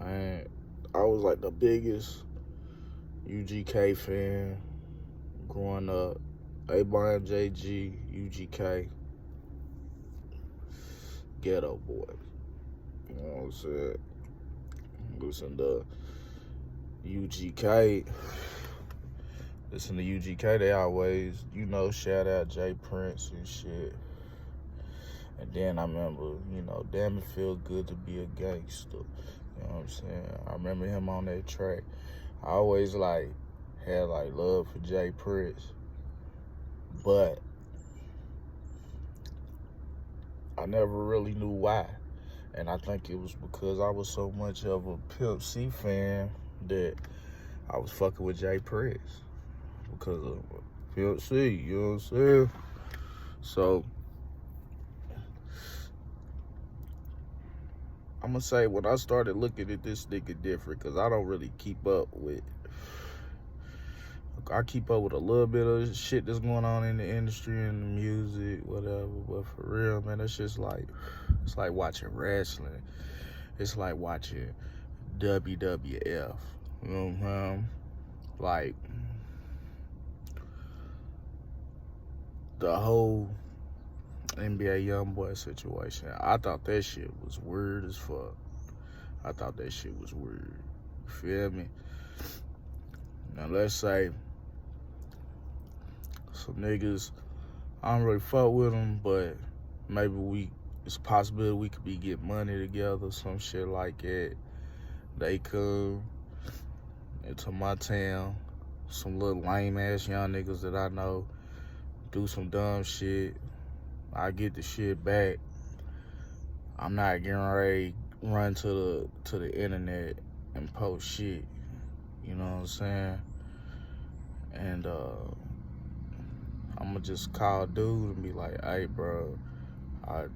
Man, I was like the biggest UGK fan growing up. A-Bond, JG, UGK, Ghetto Boy. You know what I'm saying? Listen to UGK. Listen to UGK, they always, shout out Jay Prince and shit. And then I remember, damn it feel good to be a gangster. You know what I'm saying? I remember him on that track. I always had love for Jay Prince. But I never really knew why. And I think it was because I was so much of a Pimp C fan that I was fucking with Jay Prince. Because of Pimp C, you know what I'm saying? So, I'm going to say when I started looking at this nigga different, because I don't really keep up with... I keep up with a little bit of shit that's going on in the industry and the music, whatever. But for real, man, it's just it's like watching wrestling. It's like watching WWF. You know what I'm saying? Like, the whole NBA YoungBoy situation. I thought that shit was weird as fuck. I thought that shit was weird. You feel me? Now, let's say some niggas, I don't really fuck with them, but maybe it's a possibility we could be getting money together, some shit like that. They come into my town, some little lame ass young niggas that I know, do some dumb shit. I get the shit back. I'm not getting ready to run to the internet and post shit. You know what I'm saying? And I'ma just call dude and be like, hey bro, I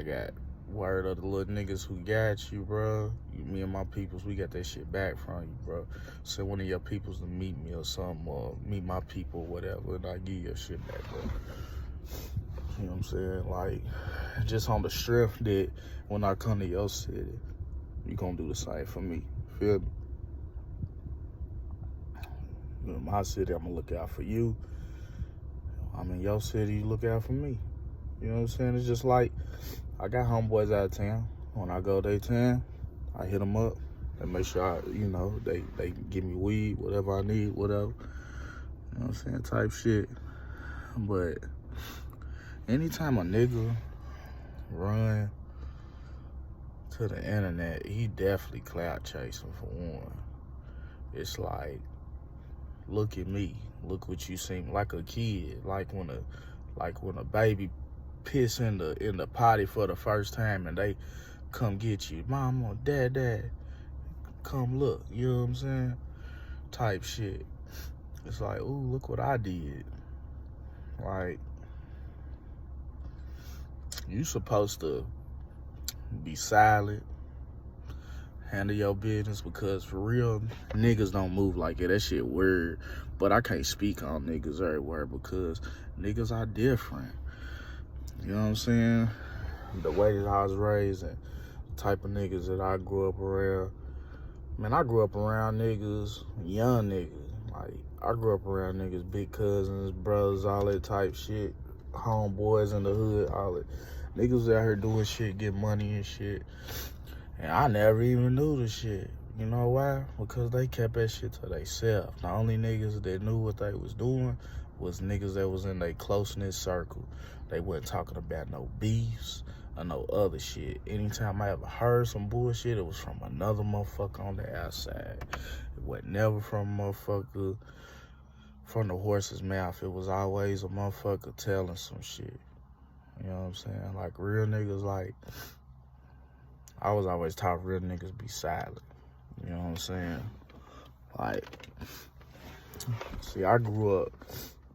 got word of the little niggas who got you, bro. Me and my peoples, we got that shit back from you, bro. Send one of your peoples to meet me or something, or meet my people, whatever, and I give your shit back, bro. You know what I'm saying? Like, just on the strength that when I come to your city, you gonna do the same for me. Feel me? In my city, I'm gonna look out for you. I'm in your city, you look out for me. You know what I'm saying? It's just like, I got homeboys out of town. When I go to town, I hit them up and make sure they give me weed, whatever I need, whatever. You know what I'm saying? Type shit. But anytime a nigga run to the internet, he definitely clout chasing for one. It's like, look at me. Look what you seem like a kid. Like when a baby piss in the potty for the first time and they come get you. Mom or dad, come look. You know what I'm saying? Type shit. It's like, ooh, look what I did. Like, you supposed to be silent, handle your business, because for real, niggas don't move like it. That shit weird. But I can't speak on niggas everywhere because niggas are different. You know what I'm saying? The way that I was raised and the type of niggas that I grew up around. Man, I grew up around niggas, young niggas. Like, I grew up around niggas, big cousins, brothers, all that type shit. Homeboys in the hood, all that. Niggas out here doing shit, get money and shit. And I never even knew the shit. You know why? Because they kept that shit to themselves. The only niggas that knew what they was doing was niggas that was in their close-knit circle. They wasn't talking about no beefs or no other shit. Anytime I ever heard some bullshit, it was from another motherfucker on the outside. It was never from a motherfucker from the horse's mouth. It was always a motherfucker telling some shit. You know what I'm saying? Like, real niggas, like, I was always taught real niggas be silent. You know what I'm saying? Like, see, I grew up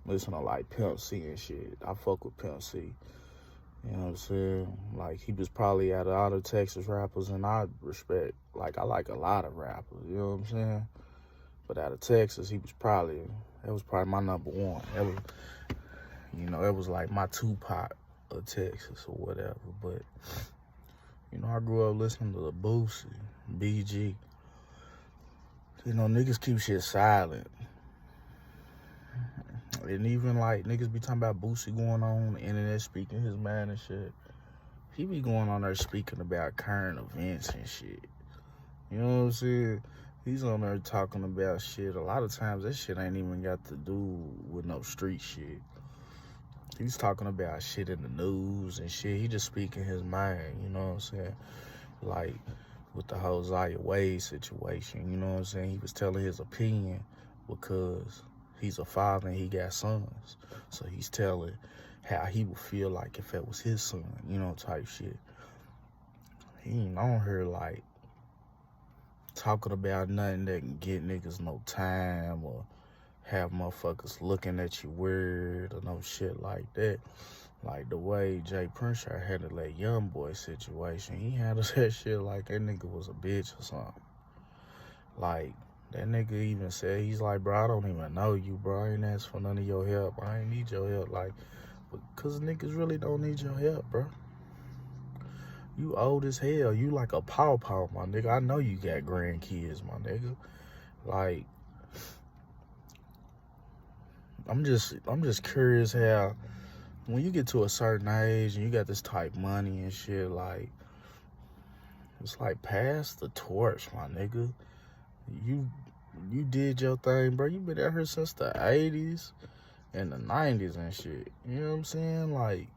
listening to like Pimp C and shit. I fuck with Pimp C. You know what I'm saying? Like, he was probably out of all the Texas rappers, and I respect, like, I like a lot of rappers, you know what I'm saying? But out of Texas, that was probably my number one. It was like my Tupac of Texas or whatever. But, I grew up listening to the Boosie. BG. You know, niggas keep shit silent. And even like niggas be talking about Boosie going on the internet speaking his mind and shit. He be going on there speaking about current events and shit. You know what I'm saying? He's on there talking about shit. A lot of times that shit ain't even got to do with no street shit. He's talking about shit in the news and shit. He just speaking his mind, you know what I'm saying? Like with the whole Zaya Wade situation, you know what I'm saying? He was telling his opinion because he's a father and he got sons. So he's telling how he would feel like if it was his son, you know, type shit. He ain't on here like talking about nothing that can get niggas no time or have motherfuckers looking at you weird or no shit like that. Like the way Jay Prince handled that young boy situation, he handled that shit like that nigga was a bitch or something. Like, that nigga even said, he's like, bro, I don't even know you, bro. I ain't asked for none of your help. I ain't need your help. Like, because niggas really don't need your help, bro. You old as hell. You like a pawpaw, my nigga. I know you got grandkids, my nigga. Like, I'm just curious how when you get to a certain age and you got this type money and shit, like, it's like pass the torch, my nigga. You did your thing, bro. You been out here since the 80s and the 90s and shit. You know what I'm saying? Like,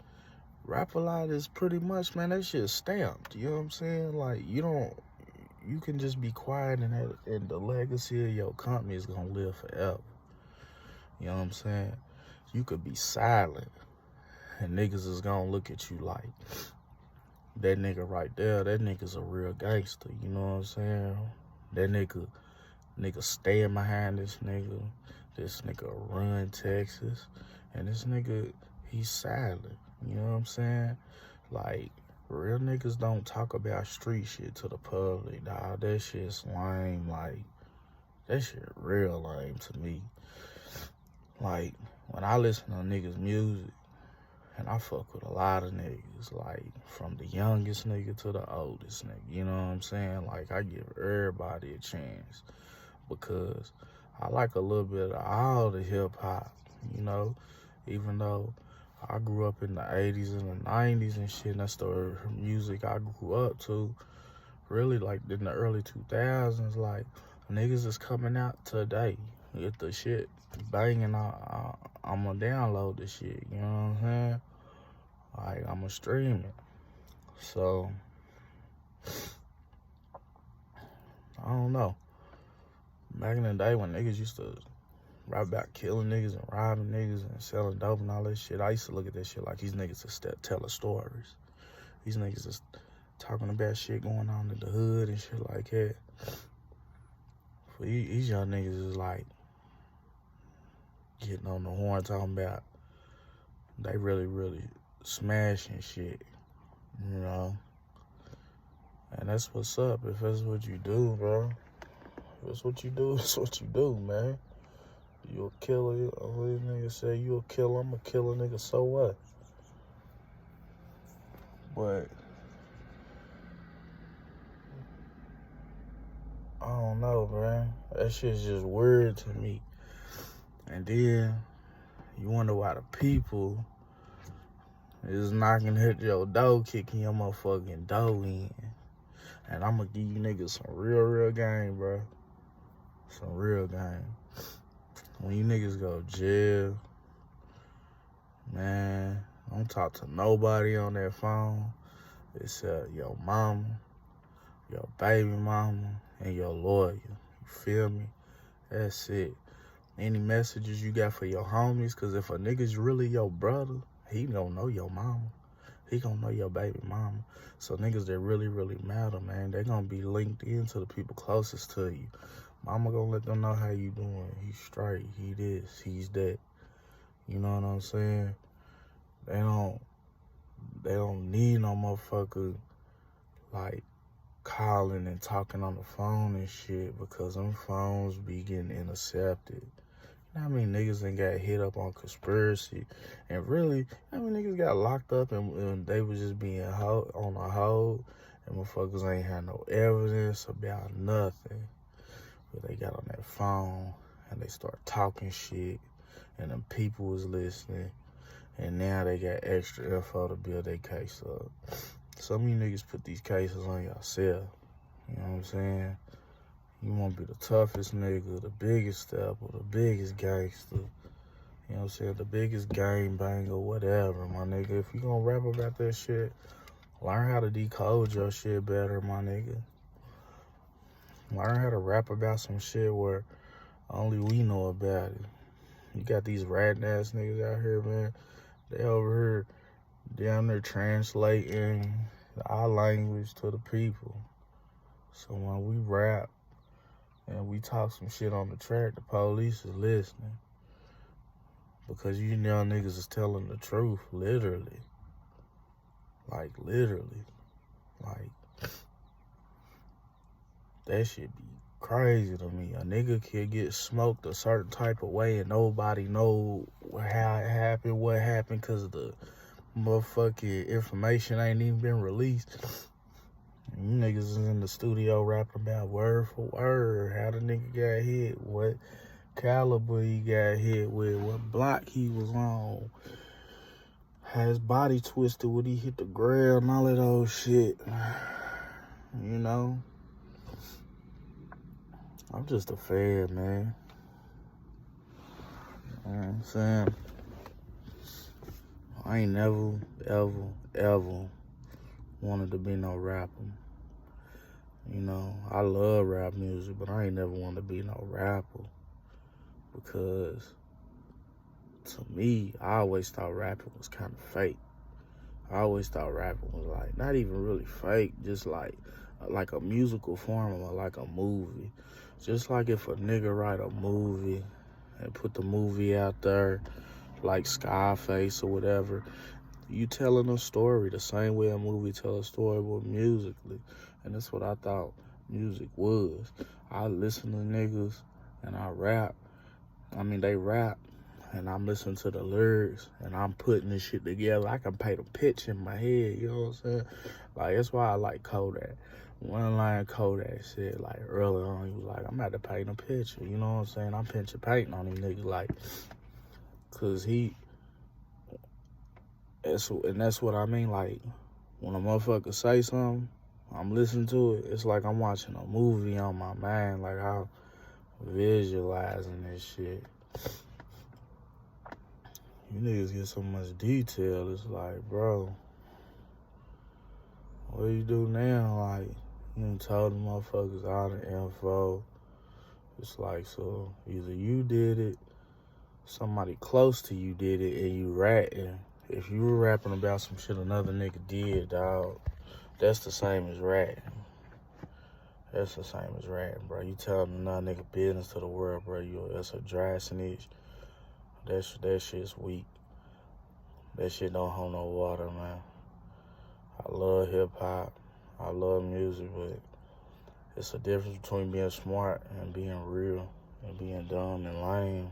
Rap-A-Lot is pretty much, man, that shit stamped. You know what I'm saying? Like, you can just be quiet and the legacy of your company is gonna live forever. You know what I'm saying? You could be silent and niggas is gonna look at you like, that nigga right there, that nigga's a real gangster. You know what I'm saying? That nigga stand behind this nigga run Texas, and this nigga, he's silent. You know what I'm saying? Like, real niggas don't talk about street shit to the public, dawg. That shit's lame. Like, that shit real lame to me. Like, when I listen to niggas' music, and I fuck with a lot of niggas, like, from the youngest nigga to the oldest nigga, you know what I'm saying? Like, I give everybody a chance because I like a little bit of all the hip-hop, you know? Even though I grew up in the 80s and the 90s and shit, and that's the music I grew up to. Really, like, in the early 2000s, like, niggas is coming out today. If the shit banging, I'm gonna download the shit, you know what I'm saying? Like, I'm gonna stream it. So, I don't know. Back in the day when niggas used to rap about killing niggas and robbing niggas and selling dope and all that shit, I used to look at that shit like these niggas is telling stories. These niggas is talking about shit going on in the hood and shit like that. For these young niggas is like getting on the horn talking about they really, really smashing shit, you know? And that's what's up. If that's what you do, bro. If that's what you do, that's what you do, man. You a killer. These niggas say you a killer. I'm a killer, nigga. So what? But I don't know, man. That shit's just weird to me. And then you wonder why the people is knocking at your door, kicking your motherfucking door in. And I'm gonna give you niggas some real game, bro. Some real game. When you niggas go to jail, man, don't talk to nobody on that phone except your mama, your baby mama, and your lawyer. You feel me? That's it. Any messages you got for your homies, because if a nigga's really your brother, he gonna know your mama. He gonna know your baby mama. So niggas that really, really matter, man, they gonna be linked into the people closest to you. Mama gonna let them know how you doing. He's straight. He this. He's that. You know what I'm saying? They don't need no motherfucker like calling and talking on the phone and shit, because them phones be getting intercepted. You know how many niggas ain't got hit up on conspiracy? And really, how many niggas got locked up and they was just being on a hold? And motherfuckers ain't had no evidence about nothing. But they got on that phone and they start talking shit. And them people was listening. And now they got extra info to build their case up. Some of you niggas put these cases on yourself. You know what I'm saying? You want to be the toughest nigga, the biggest stepper, the biggest gangster. You know what I'm saying? The biggest gang banger, whatever, my nigga. If you gonna rap about that shit, learn how to decode your shit better, my nigga. Learn how to rap about some shit where only we know about it. You got these ratting ass niggas out here, man. They over here down there translating our language to the people. So when we rap and we talk some shit on the track, the police is listening. Because you young niggas is telling the truth, literally. Like, literally. Like, that shit be crazy to me. A nigga can get smoked a certain type of way and nobody know how it happened, what happened, because the motherfucking information ain't even been released. You niggas is in the studio rapping about word for word how the nigga got hit, what caliber he got hit with, what block he was on, how his body twisted when he hit the ground, all that old shit. You know? I'm just a fan, man. You know what I'm saying? I ain't never, ever wanted to be no rapper. You know, I love rap music, but I ain't never wanted to be no rapper. Because, to me, I always thought rapping was kind of fake. I always thought rapping was, like, not even really fake, just like a musical form or like a movie. Just like if a nigga write a movie and put the movie out there, like Scarface or whatever, you telling a story the same way a movie tell a story, but musically. And that's what I thought music was. I listen to niggas and I rap. I mean, they rap and I'm listening to the lyrics and I'm putting this shit together. I can paint a picture in my head, you know what I'm saying? Like, that's why I like Kodak. One line Kodak said, like, early on, he was like, I'm about to paint a picture, you know what I'm saying? I'm painting on these niggas, like, cause that's what I mean, like, when a motherfucker say something, I'm listening to it, it's like I'm watching a movie on my mind, like I'm visualizing this shit. You niggas get so much detail, it's like, bro, what do you do now? Like, you done told the motherfuckers all the info. It's like, so either you did it, somebody close to you did it, and you ratting. If you were rapping about some shit another nigga did, dog, that's the same as ratting. That's the same as ratting, bro. You telling another nigga business to the world, bro. That's a dry snitch. That shit's weak. That shit don't hold no water, man. I love hip-hop. I love music, but it's a difference between being smart and being real and being dumb and lame.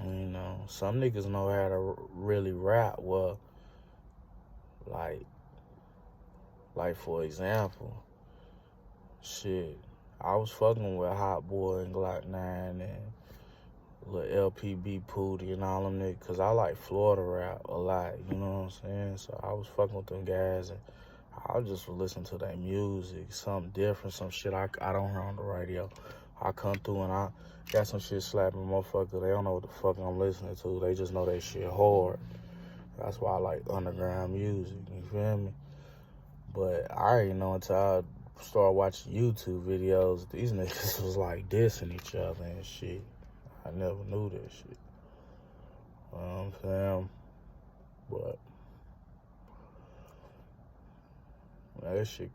And, you know, some niggas know how to really rap. Well, like for example, shit, I was fucking with Hot Boy and Glock 9 and Lil LPB Pootie and all them niggas, cause I like Florida rap a lot, you know what I'm saying? So I was fucking with them guys and I just listen to their music, something different, some shit I don't hear on the radio. I come through and I got some shit slapping motherfucker. They don't know what the fuck I'm listening to. They just know that shit hard. That's why I like underground music, you feel me? But I didn't know until I started watching YouTube videos, these niggas was like dissing each other and shit. I never knew that shit. You know what I'm saying? But that shit